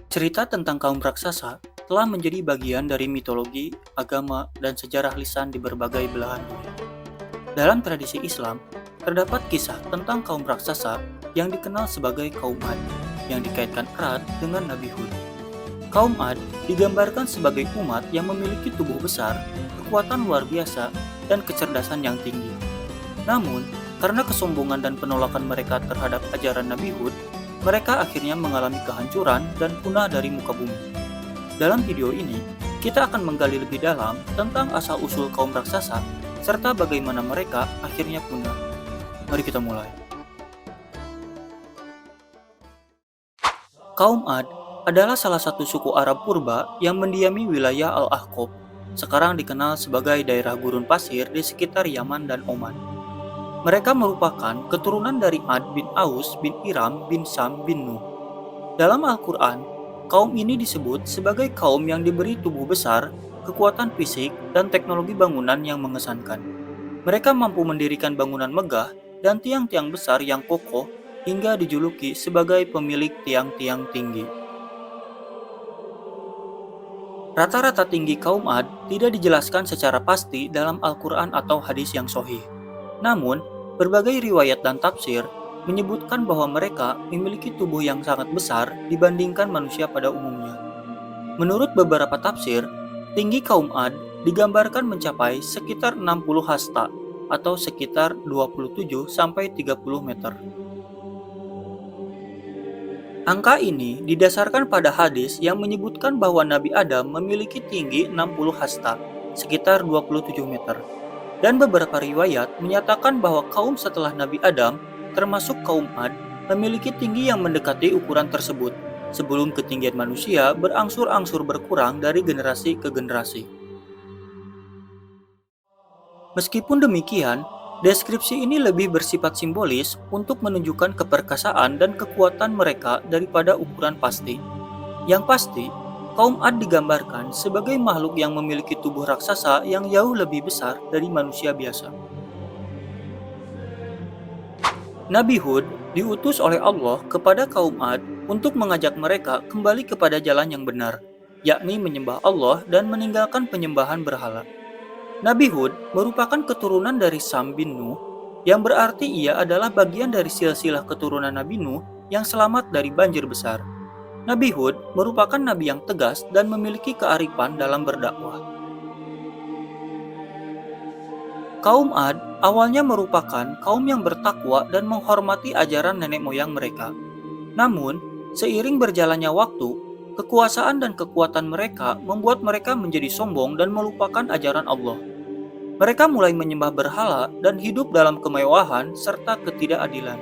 Cerita tentang kaum raksasa telah menjadi bagian dari mitologi, agama, dan sejarah lisan di berbagai belahan dunia. Dalam tradisi Islam, terdapat kisah tentang kaum raksasa yang dikenal sebagai kaum Ad, yang dikaitkan erat dengan Nabi Hud. Kaum Ad digambarkan sebagai umat yang memiliki tubuh besar, kekuatan luar biasa, dan kecerdasan yang tinggi. Namun, karena kesombongan dan penolakan mereka terhadap ajaran Nabi Hud, mereka akhirnya mengalami kehancuran dan punah dari muka bumi. Dalam video ini, kita akan menggali lebih dalam tentang asal-usul kaum raksasa serta bagaimana mereka akhirnya punah. Mari kita mulai. Kaum Ad adalah salah satu suku Arab purba yang mendiami wilayah Al-Ahqaf, sekarang dikenal sebagai daerah gurun pasir di sekitar Yaman dan Oman. Mereka merupakan keturunan dari Ad bin Aus bin Iram bin Sam bin Nuh. Dalam Al-Quran, kaum ini disebut sebagai kaum yang diberi tubuh besar, kekuatan fisik, dan teknologi bangunan yang mengesankan. Mereka mampu mendirikan bangunan megah dan tiang-tiang besar yang kokoh hingga dijuluki sebagai pemilik tiang-tiang tinggi. Rata-rata tinggi kaum Ad tidak dijelaskan secara pasti dalam Al-Quran atau hadis yang sahih. Namun, berbagai riwayat dan tafsir menyebutkan bahwa mereka memiliki tubuh yang sangat besar dibandingkan manusia pada umumnya. Menurut beberapa tafsir, tinggi kaum Ad digambarkan mencapai sekitar 60 hasta atau sekitar 27-30 meter. Angka ini didasarkan pada hadis yang menyebutkan bahwa Nabi Adam memiliki tinggi 60 hasta, sekitar 27 meter. Dan beberapa riwayat menyatakan bahwa kaum setelah Nabi Adam, termasuk kaum Ad, memiliki tinggi yang mendekati ukuran tersebut, sebelum ketinggian manusia berangsur-angsur berkurang dari generasi ke generasi. Meskipun demikian, deskripsi ini lebih bersifat simbolis untuk menunjukkan keperkasaan dan kekuatan mereka daripada ukuran pasti. Yang pasti, kaum Ad digambarkan sebagai makhluk yang memiliki tubuh raksasa yang jauh lebih besar dari manusia biasa. Nabi Hud diutus oleh Allah kepada kaum Ad untuk mengajak mereka kembali kepada jalan yang benar, yakni menyembah Allah dan meninggalkan penyembahan berhala. Nabi Hud merupakan keturunan dari Sam bin Nuh, yang berarti ia adalah bagian dari silsilah keturunan Nabi Nuh yang selamat dari banjir besar. Nabi Hud merupakan nabi yang tegas dan memiliki kearifan dalam berdakwah. Kaum Ad awalnya merupakan kaum yang bertakwa dan menghormati ajaran nenek moyang mereka. Namun, seiring berjalannya waktu, kekuasaan dan kekuatan mereka membuat mereka menjadi sombong dan melupakan ajaran Allah. Mereka mulai menyembah berhala dan hidup dalam kemewahan serta ketidakadilan.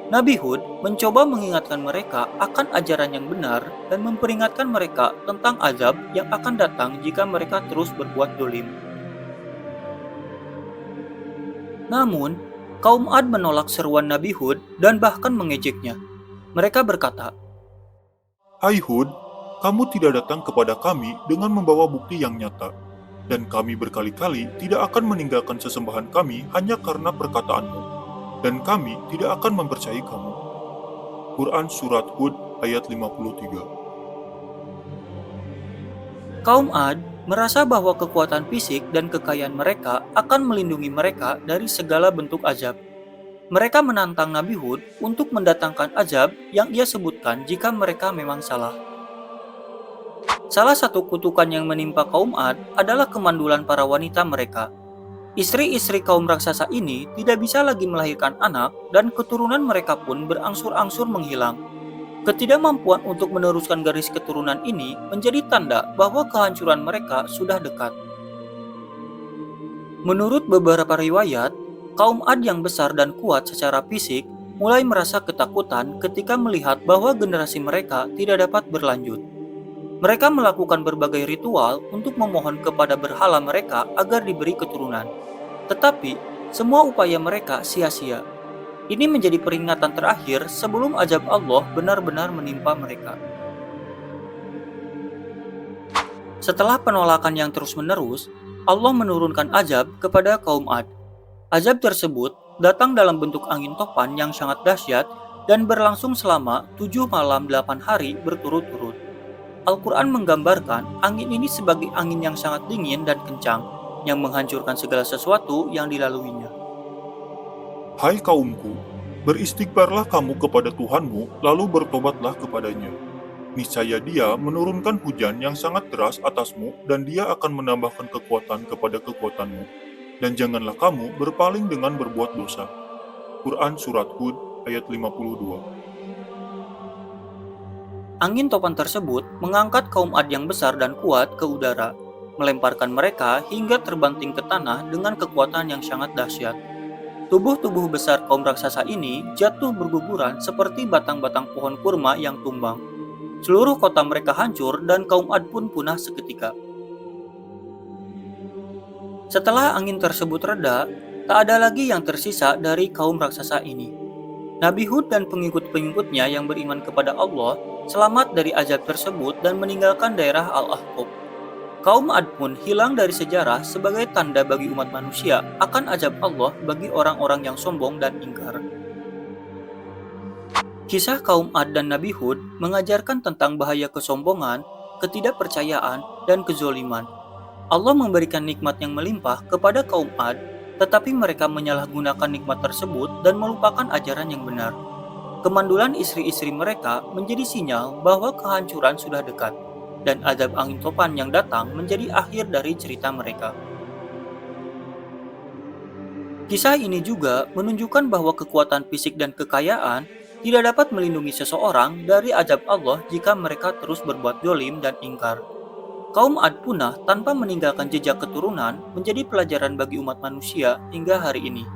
Nabi Hud mencoba mengingatkan mereka akan ajaran yang benar dan memperingatkan mereka tentang azab yang akan datang jika mereka terus berbuat dolim. Namun, kaum Ad menolak seruan Nabi Hud dan bahkan mengejeknya. Mereka berkata, Hai Hud, kamu tidak datang kepada kami dengan membawa bukti yang nyata, dan kami berkali-kali tidak akan meninggalkan sesembahan kami hanya karena perkataanmu, dan kami tidak akan mempercayai kamu. Quran Surat Hud ayat 53. kaum Ad merasa bahwa kekuatan fisik dan kekayaan mereka akan melindungi mereka dari segala bentuk azab. Mereka menantang Nabi Hud untuk mendatangkan azab yang ia sebutkan jika mereka memang salah. Salah satu kutukan yang menimpa kaum Ad adalah kemandulan para wanita mereka. Istri-istri kaum raksasa ini tidak bisa lagi melahirkan anak dan keturunan mereka pun berangsur-angsur menghilang. Ketidakmampuan untuk meneruskan garis keturunan ini menjadi tanda bahwa kehancuran mereka sudah dekat. Menurut beberapa riwayat, kaum Ad yang besar dan kuat secara fisik mulai merasa ketakutan ketika melihat bahwa generasi mereka tidak dapat berlanjut. Mereka melakukan berbagai ritual untuk memohon kepada berhala mereka agar diberi keturunan. Tetapi, semua upaya mereka sia-sia. Ini menjadi peringatan terakhir sebelum azab Allah benar-benar menimpa mereka. Setelah penolakan yang terus-menerus, Allah menurunkan azab kepada kaum Ad. Azab tersebut datang dalam bentuk angin topan yang sangat dahsyat dan berlangsung selama 7 malam 8 hari berturut-turut. Al-Quran menggambarkan angin ini sebagai angin yang sangat dingin dan kencang, yang menghancurkan segala sesuatu yang dilaluinya. Hai kaumku, beristighfarlah kamu kepada Tuhanmu, lalu bertobatlah kepadanya. Niscaya Dia menurunkan hujan yang sangat deras atasmu, dan Dia akan menambahkan kekuatan kepada kekuatanmu. Dan janganlah kamu berpaling dengan berbuat dosa. Quran Surat Hud ayat 52. Angin topan tersebut mengangkat kaum Ad yang besar dan kuat ke udara, melemparkan mereka hingga terbanting ke tanah dengan kekuatan yang sangat dahsyat. Tubuh-tubuh besar kaum raksasa ini jatuh berguguran seperti batang-batang pohon kurma yang tumbang. Seluruh kota mereka hancur dan kaum Ad pun punah seketika. Setelah angin tersebut reda, tak ada lagi yang tersisa dari kaum raksasa ini. Nabi Hud dan pengikut-pengikutnya yang beriman kepada Allah selamat dari azab tersebut dan meninggalkan daerah Al-Ahqaf. Kaum Ad pun hilang dari sejarah sebagai tanda bagi umat manusia akan azab Allah bagi orang-orang yang sombong dan ingkar. Kisah kaum Ad dan Nabi Hud mengajarkan tentang bahaya kesombongan, ketidakpercayaan, dan kezoliman. Allah memberikan nikmat yang melimpah kepada kaum Ad, tetapi mereka menyalahgunakan nikmat tersebut dan melupakan ajaran yang benar. Kemandulan istri-istri mereka menjadi sinyal bahwa kehancuran sudah dekat, dan azab angin topan yang datang menjadi akhir dari cerita mereka. Kisah ini juga menunjukkan bahwa kekuatan fisik dan kekayaan tidak dapat melindungi seseorang dari azab Allah jika mereka terus berbuat zalim dan ingkar. Kaum Ad punah tanpa meninggalkan jejak keturunan menjadi pelajaran bagi umat manusia hingga hari ini.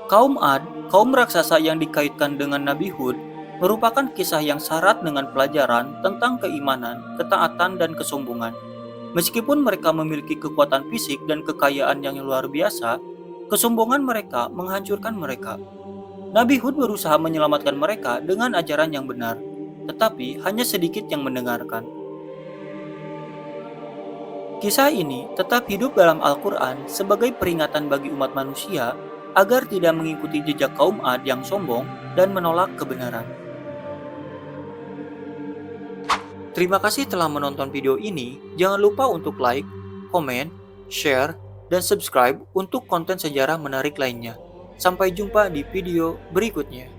Kaum Ad, kaum raksasa yang dikaitkan dengan Nabi Hud, merupakan kisah yang syarat dengan pelajaran tentang keimanan, ketaatan, dan kesombongan. Meskipun mereka memiliki kekuatan fisik dan kekayaan yang luar biasa, kesombongan mereka menghancurkan mereka. Nabi Hud berusaha menyelamatkan mereka dengan ajaran yang benar, tetapi hanya sedikit yang mendengarkan. Kisah ini tetap hidup dalam Al-Quran sebagai peringatan bagi umat manusia agar tidak mengikuti jejak kaum Ad yang sombong dan menolak kebenaran. Terima kasih telah menonton video ini. Jangan lupa untuk like, komen, share, dan subscribe untuk konten sejarah menarik lainnya. Sampai jumpa di video berikutnya.